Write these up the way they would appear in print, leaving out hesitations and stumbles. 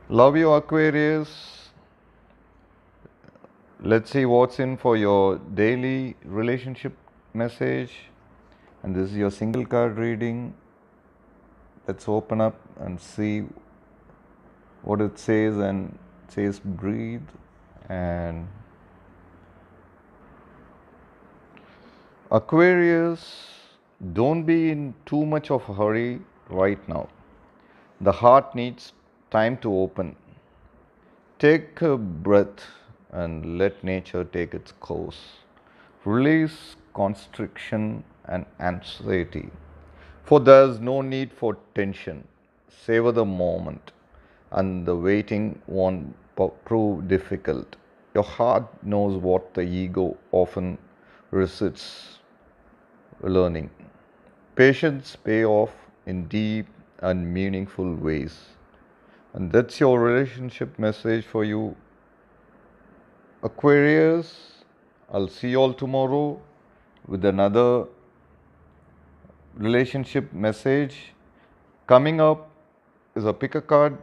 Love you, Aquarius. Let's see what's in for your daily relationship message. And this is your single card reading. Let's open up and see what it says, and it says breathe. And Aquarius, don't be in too much of a hurry right now. The heart needs time to open. Take a breath and let nature take its course. Release constriction and anxiety, for there is no need for tension. Savor the moment, and the waiting won't prove difficult. Your heart knows what the ego often resists learning. Patience pay off in deep and meaningful ways. And that's your relationship message for you, Aquarius. I'll see you all tomorrow with another relationship message. Coming up is a pick a card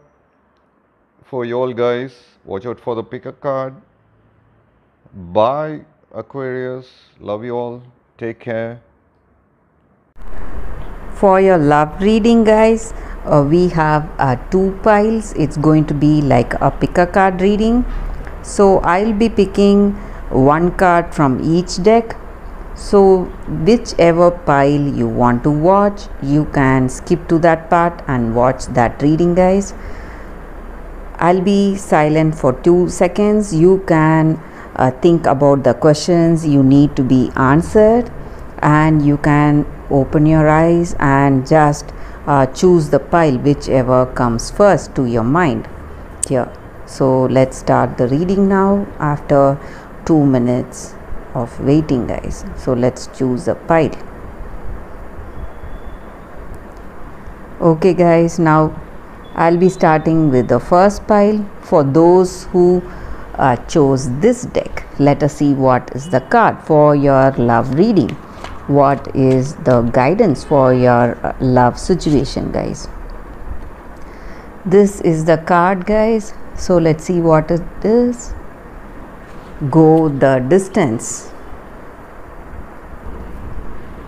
for you all guys. Watch out for the pick a card. Bye, Aquarius. Love you all. Take care. For your love reading, guys, we have two piles. It's going to be like a pick a card reading. So I'll be picking one card from each deck. So whichever pile you want to watch, you can skip to that part and watch that reading, guys. I'll be silent for 2 seconds. You can think about the questions you need to be answered, and you can open your eyes and just choose the pile whichever comes first to your mind here. So let's start the reading now after 2 minutes of waiting, guys. So let's choose a pile. Okay, guys, now I'll be starting with the first pile. For those who chose this deck, let us see what is the card for your love reading. What is the guidance for your love situation, guys? This is the card, guys. So let's see what it is. Go the distance.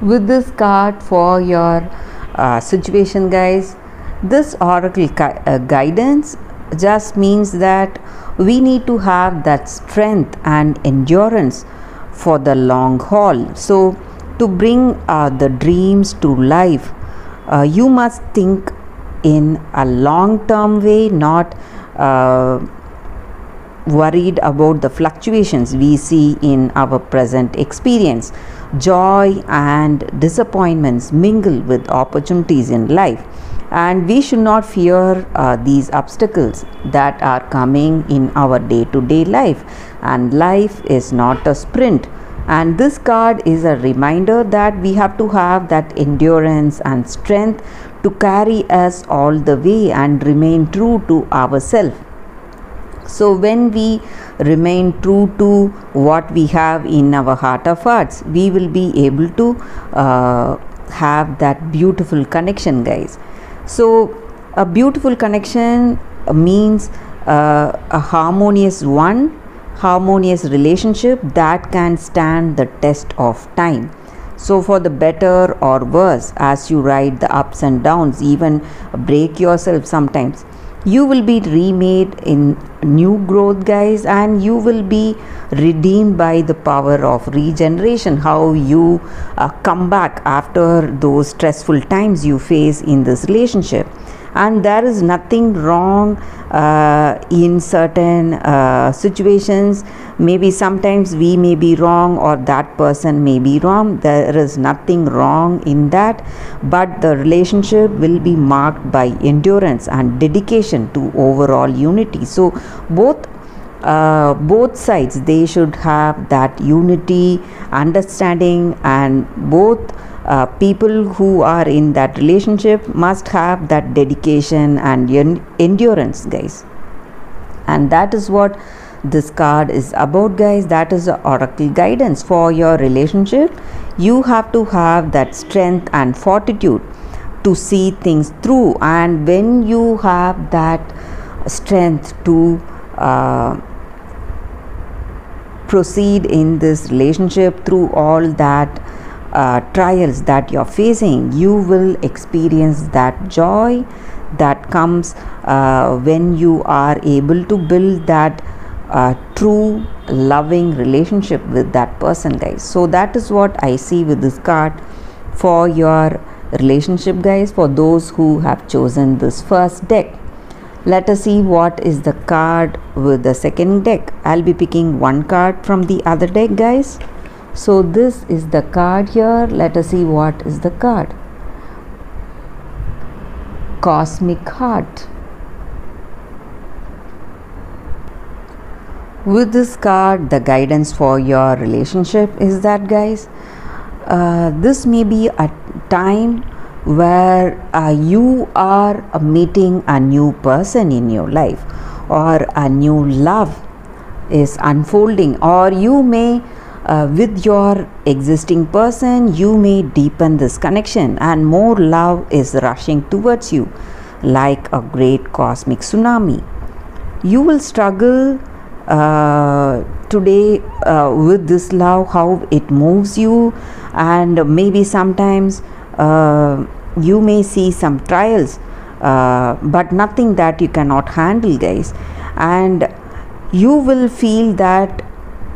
With this card for your situation, guys, this oracle guidance just means that we need to have that strength and endurance for the long haul. So to bring the dreams to life, you must think in a long term way, not worried about the fluctuations we see in our present experience. Joy and disappointments mingle with opportunities in life, and we should not fear these obstacles that are coming in our day-to-day life. And life is not a sprint, and this card is a reminder that we have to have that endurance and strength to carry us all the way and remain true to ourselves. So when we remain true to what we have in our heart of hearts, we will be able to have that beautiful connection, guys. So a beautiful connection means a harmonious relationship that can stand the test of time. So for the better or worse, as you ride the ups and downs, even break yourself sometimes, you will be remade in new growth, guys, and you will be redeemed by the power of regeneration. How you come back after those stressful times you face in this relationship. And there is nothing wrong in certain situations. Maybe sometimes we may be wrong or that person may be wrong. There is nothing wrong in that, but the relationship will be marked by endurance and dedication to overall unity. So both sides, they should have that unity, understanding, and both people who are in that relationship must have that dedication and endurance, guys. And that is what this card is about, guys. That is the oracle guidance for your relationship. You have to have that strength and fortitude to see things through, and when you have that strength to proceed in this relationship. Through all that trials that you're facing, you will experience that joy that comes when you are able to build that true loving relationship with that person, guys. So that is what I see with this card for your relationship, guys, for those who have chosen this first deck. Let us see what is the card with the second deck. I'll be picking one card from the other deck, guys. So this is the card here. Let us see what is the card. Cosmic Heart. With this card, the guidance for your relationship is that, guys, this may be a time where you are meeting a new person in your life, or a new love is unfolding, or you may with your existing person you may deepen this connection, and more love is rushing towards you like a great cosmic tsunami. You will struggle today with this love, how it moves you, and maybe sometimes you may see some trials, but nothing that you cannot handle, guys. And you will feel that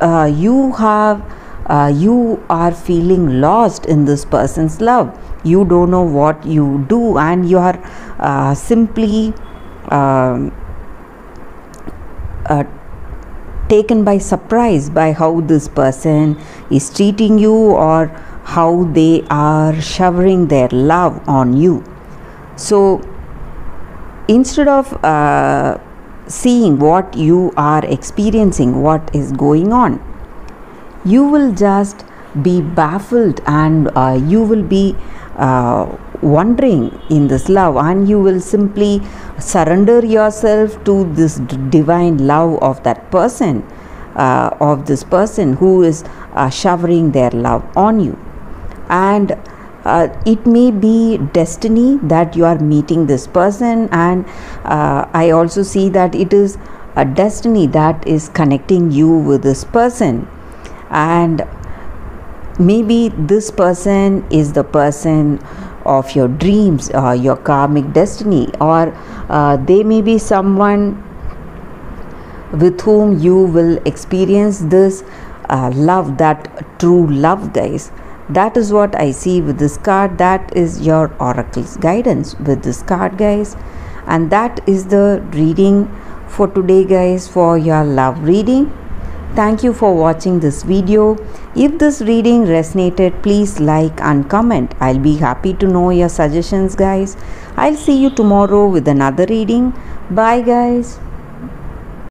you are feeling lost in this person's love. You don't know what you do, and you are simply taken by surprise by how this person is treating you, or how they are showering their love on you. So instead of seeing what you are experiencing, what is going on, you will just be baffled, and you will be wondering in this love, and you will simply surrender yourself to this divine love of that person, of this person who is showering their love on you. And it may be destiny that you are meeting this person, and I also see that it is a destiny that is connecting you with this person. And maybe this person is the person of your dreams, your karmic destiny, or they may be someone with whom you will experience this love, that true love, guys. That is what I see with this card. That is your oracle's guidance with this card, guys. And that is the reading for today, guys, for your love reading. Thank you for watching this video. If this reading resonated, please like and comment. I'll be happy to know your suggestions, guys. I'll see you tomorrow with another reading. Bye, guys.